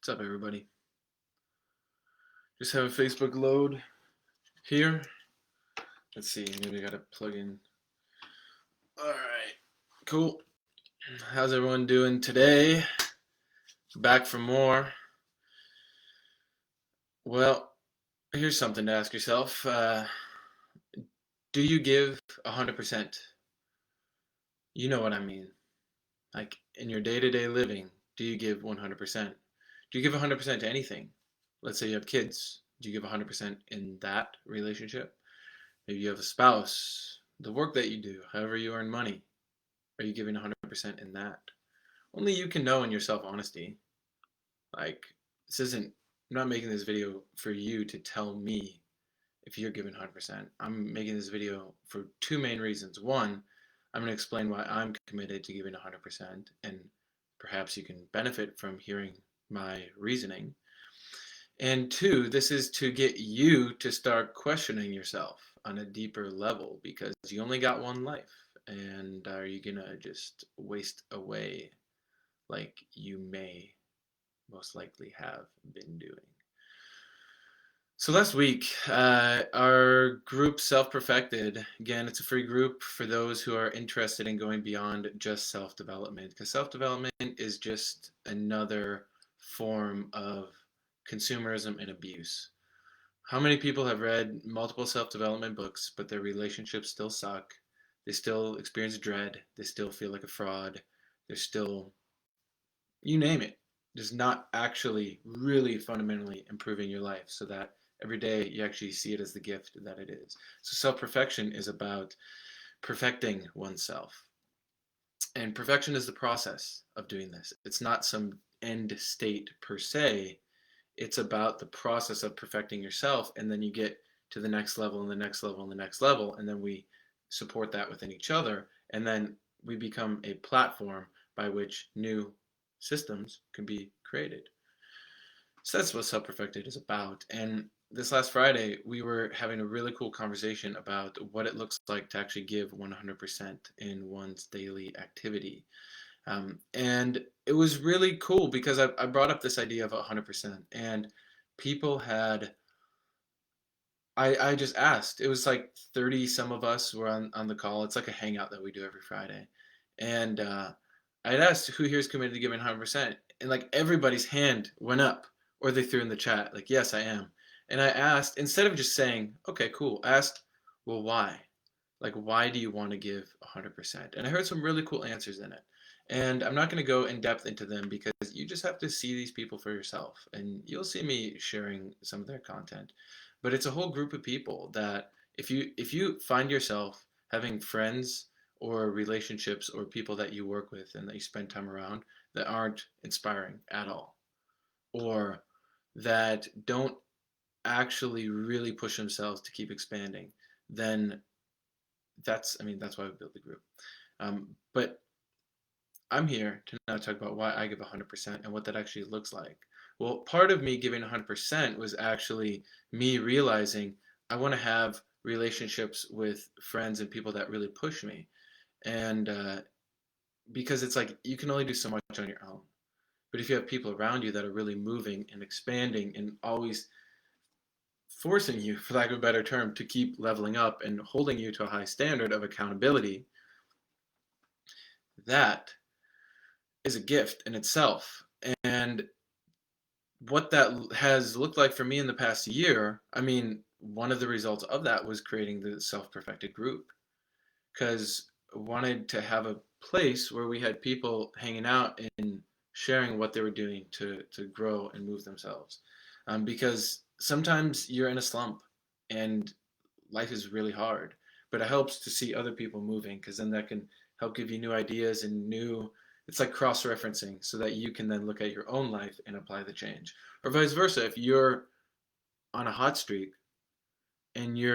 What's up, everybody? Just have a Facebook load here. Let's see, maybe I gotta plug in. Alright, cool. How's everyone doing today? Back for more. Well, here's something to ask yourself. Do you give 100%? You know what I mean. Like in your day to day living, do you give 100%? Do you give 100% to anything? Let's say you have kids. Do you give 100% in that relationship? Maybe you have a spouse, the work that you do, however you earn money. Are you giving 100% in that? Only you can know in your self honesty. Like, this isn't, I'm not making this video for you to tell me if you're giving 100%. I'm making this video for two main reasons. One, I'm going to explain why I'm committed to giving 100%, and perhaps you can benefit from hearing my reasoning. And two, this is to get you to start questioning yourself on a deeper level because you only got one life. And are you going to just waste away like you may most likely have been doing? So last week, our group SelfPerfected, again, it's a free group for those who are interested in going beyond just self-development, because self-development is just another form of consumerism and abuse. How many people have read multiple self-development books, but their relationships still suck? They still experience dread. They still feel like a fraud. They're still, you name it, just not actually really fundamentally improving your life so that every day you actually see it as the gift that it is. So self-perfection is about perfecting oneself. And perfection is the process of doing this. It's not some end state per se. It's about the process of perfecting yourself, and then you get to the next level and the next level and the next level, and then we support that within each other, and then we become a platform by which new systems can be created. So that's what Self-Perfected is about. And this last Friday, we were having a really cool conversation about what it looks like to actually give 100% in one's daily activity. And it was really cool because I brought up this idea of 100%, and people had, I just asked. It was like 30 some of us were on the call. It's like a hangout that we do every Friday. And I'd asked who here is committed to giving 100%. And like everybody's hand went up, or they threw in the chat, like, yes, I am. And I asked, instead of just saying, okay, cool, I asked, well, why? Like, why do you want to give 100%? And I heard some really cool answers in it. And I'm not going to go in depth into them because you just have to see these people for yourself. And you'll see me sharing some of their content. But it's a whole group of people that if you find yourself having friends or relationships or people that you work with and that you spend time around that aren't inspiring at all, or that don't actually really push themselves to keep expanding, then that's why we built the group. But I'm here to now talk about why I give 100% and what that actually looks like. Well, part of me giving 100% was actually me realizing I want to have relationships with friends and people that really push me. And because it's like you can only do so much on your own. But if you have people around you that are really moving and expanding and always forcing you, for lack of a better term, to keep leveling up and holding you to a high standard of accountability, that is a gift in itself. And what that has looked like for me in the past year, I mean, one of the results of that was creating the Self-Perfected group because I wanted to have a place where we had people hanging out and sharing what they were doing to grow and move themselves. Because sometimes you're in a slump and life is really hard, but it helps to see other people moving because then that can help give you new ideas and new, it's like cross-referencing so that you can then look at your own life and apply the change. Or vice versa, if you're on a hot streak and you're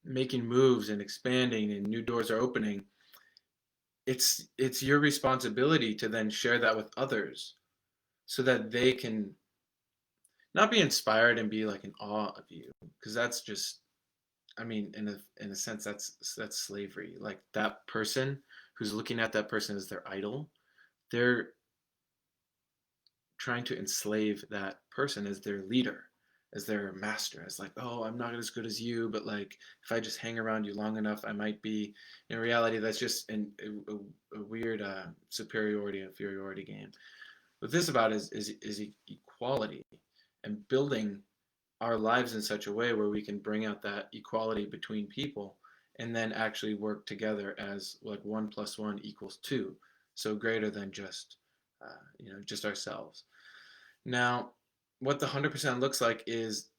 making moves and expanding and new doors are opening, it's your responsibility to then share that with others so that they can not be inspired and be like in awe of you, because that's just, I mean, in a sense, that's slavery. Like that person who's looking at that person as their idol, they're trying to enslave that person as their leader, as their master, as like, oh, I'm not as good as you, but like if I just hang around you long enough, I might be. In reality, that's just a weird superiority inferiority game. What this is about is equality and building our lives in such a way where we can bring out that equality between people and then actually work together as like 1 plus 1 equals 2, so greater than just just ourselves. Now, what the 100% looks like is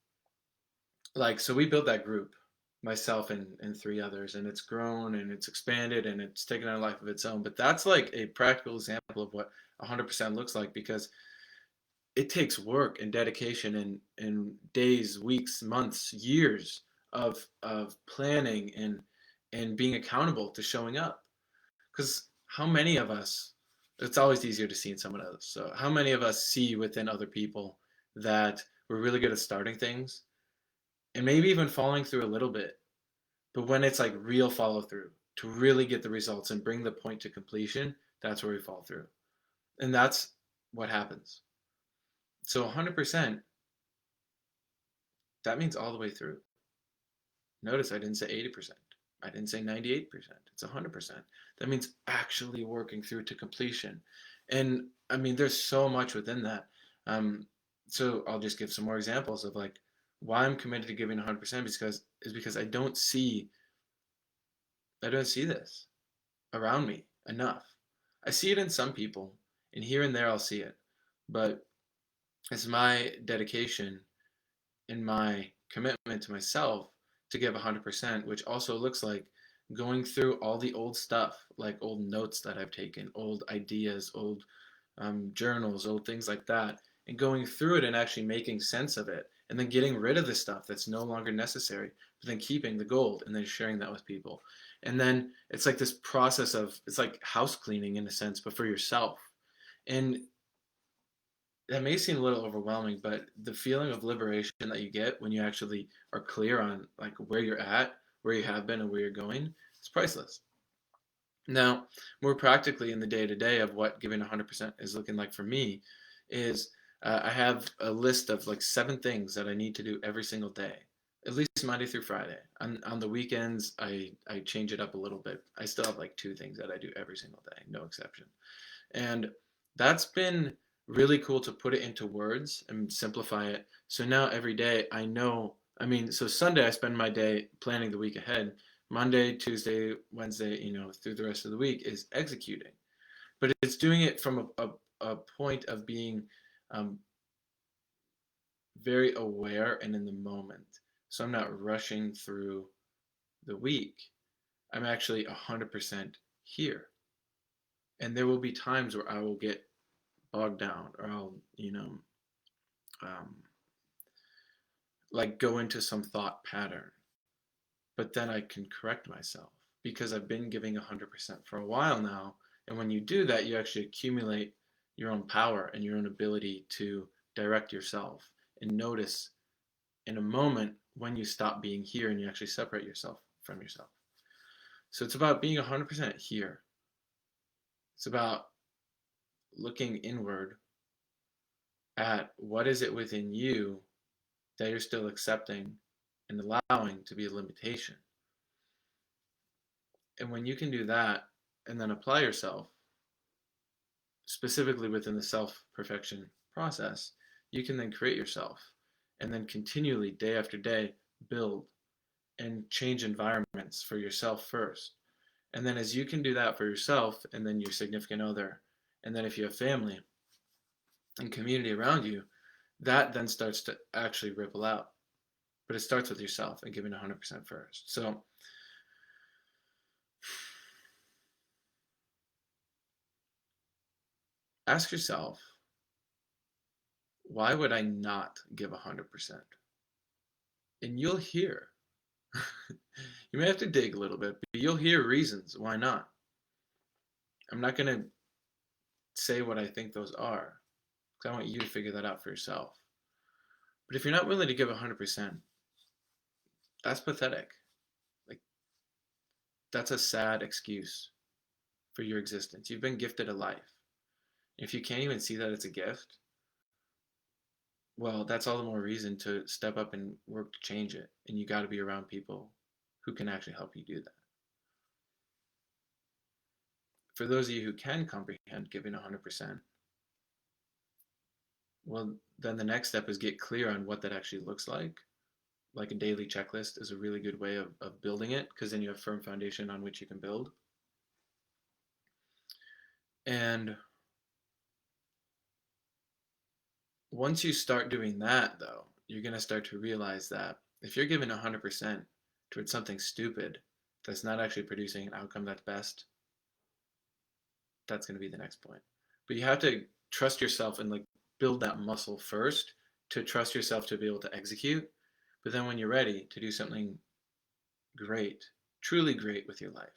like, so we built that group, myself and three others, and it's grown and it's expanded and it's taken on a life of its own. But that's like a practical example of what 100% looks like, because it takes work and dedication and days, weeks, months, years of planning and being accountable to showing up. Because how many of us, it's always easier to see in someone else. So how many of us see within other people that we're really good at starting things and maybe even following through a little bit, but when it's like real follow through to really get the results and bring the point to completion, that's where we fall through. And that's what happens. So 100%, that means all the way through. Notice I didn't say 80%. I didn't say 98%. It's 100%. That means actually working through to completion. And I mean, there's so much within that. Um, so I'll just give some more examples of like why I'm committed to giving 100% because I don't see this around me enough. I see it in some people, and here and there I'll see it. But it's my dedication in my commitment to myself to give 100%, which also looks like going through all the old stuff, like old notes that I've taken, old ideas, old journals, old things like that, and going through it and actually making sense of it, and then getting rid of the stuff that's no longer necessary, but then keeping the gold and then sharing that with people. And then it's like this process of, it's like house cleaning in a sense, but for yourself. And that may seem a little overwhelming, but the feeling of liberation that you get when you actually are clear on like where you're at, where you have been, and where you're going, it's priceless. Now, more practically in the day to day of what giving 100% is looking like for me is I have a list of like 7 things that I need to do every single day, at least Monday through Friday. On the weekends, I change it up a little bit. I still have like 2 things that I do every single day, no exception. And that's been really cool to put it into words and simplify it. So now every day I know, I mean, so Sunday I spend my day planning the week ahead. Monday, Tuesday, Wednesday, through the rest of the week is executing. But it's doing it from a point of being um, very aware and in the moment. So I'm not rushing through the week. I'm actually 100% here. And there will be times where I will get bogged down, or I'll, um, like go into some thought pattern. But then I can correct myself because I've been giving 100% for a while now. And when you do that, you actually accumulate your own power and your own ability to direct yourself and notice in a moment when you stop being here and you actually separate yourself from yourself. So it's about being 100% here. It's about looking inward at what is it within you that you're still accepting and allowing to be a limitation. And when you can do that and then apply yourself, specifically within the self-perfection process, you can then create yourself and then continually, day after day, build and change environments for yourself first. And then as you can do that for yourself and then your significant other, and then if you have family and community around you, that then starts to actually ripple out. But it starts with yourself and giving 100% first. So ask yourself, why would I not give 100%? And you'll hear. You may have to dig a little bit, but you'll hear reasons why not. I'm not going to say what I think those are, because I want you to figure that out for yourself. But if you're not willing to give 100%, that's pathetic. Like, that's a sad excuse for your existence. You've been gifted a life. If you can't even see that it's a gift, well, that's all the more reason to step up and work to change it. And you got to be around people who can actually help you do that. For those of you who can comprehend giving 100%, well, then the next step is get clear on what that actually looks like. Like a daily checklist is a really good way of building it because then you have firm foundation on which you can build. And once you start doing that, though, you're going to start to realize that if you're giving 100% towards something stupid that's not actually producing an outcome that's best, that's going to be the next point. But you have to trust yourself and like build that muscle first to trust yourself to be able to execute. But then when you're ready to do something great, truly great with your life,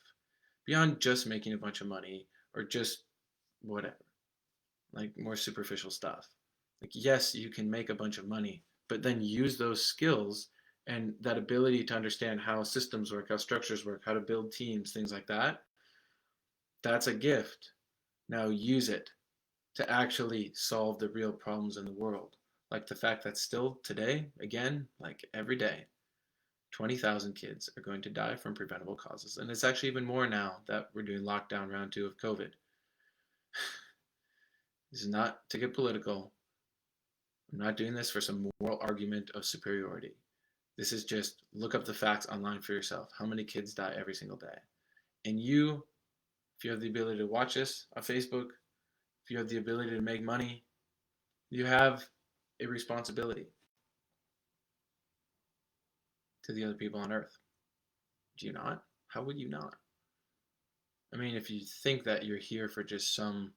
beyond just making a bunch of money or just whatever, like more superficial stuff. Like, yes, you can make a bunch of money, but then use those skills and that ability to understand how systems work, how structures work, how to build teams, things like that. That's a gift. Now use it to actually solve the real problems in the world. Like the fact that still today, again, like every day, 20,000 kids are going to die from preventable causes. And it's actually even more now that we're doing lockdown round 2 of COVID. This is not to get political. I'm not doing this for some moral argument of superiority. This is just look up the facts online for yourself. How many kids die every single day? And you, if you have the ability to watch this on Facebook, if you have the ability to make money, you have a responsibility to the other people on earth. Do you not? How would you not? I mean, if you think that you're here for just some,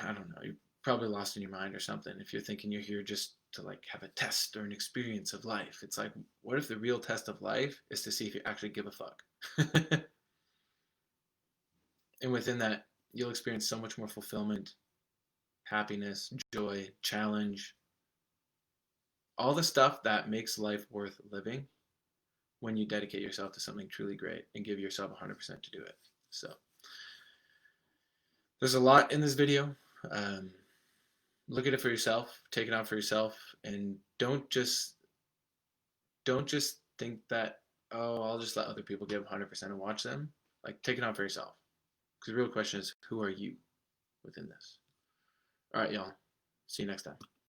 I don't know, you're probably lost in your mind or something. If you're thinking you're here just to like have a test or an experience of life, it's like, what if the real test of life is to see if you actually give a fuck? And within that, you'll experience so much more fulfillment, happiness, joy, challenge, all the stuff that makes life worth living when you dedicate yourself to something truly great and give yourself 100% to do it. So there's a lot in this video. Um, Look at it for yourself, take it out for yourself, and don't just think that, oh, I'll just let other people give 100% and watch them. Like, take it out for yourself. Because the real question is, who are you within this? All right, y'all. See you next time.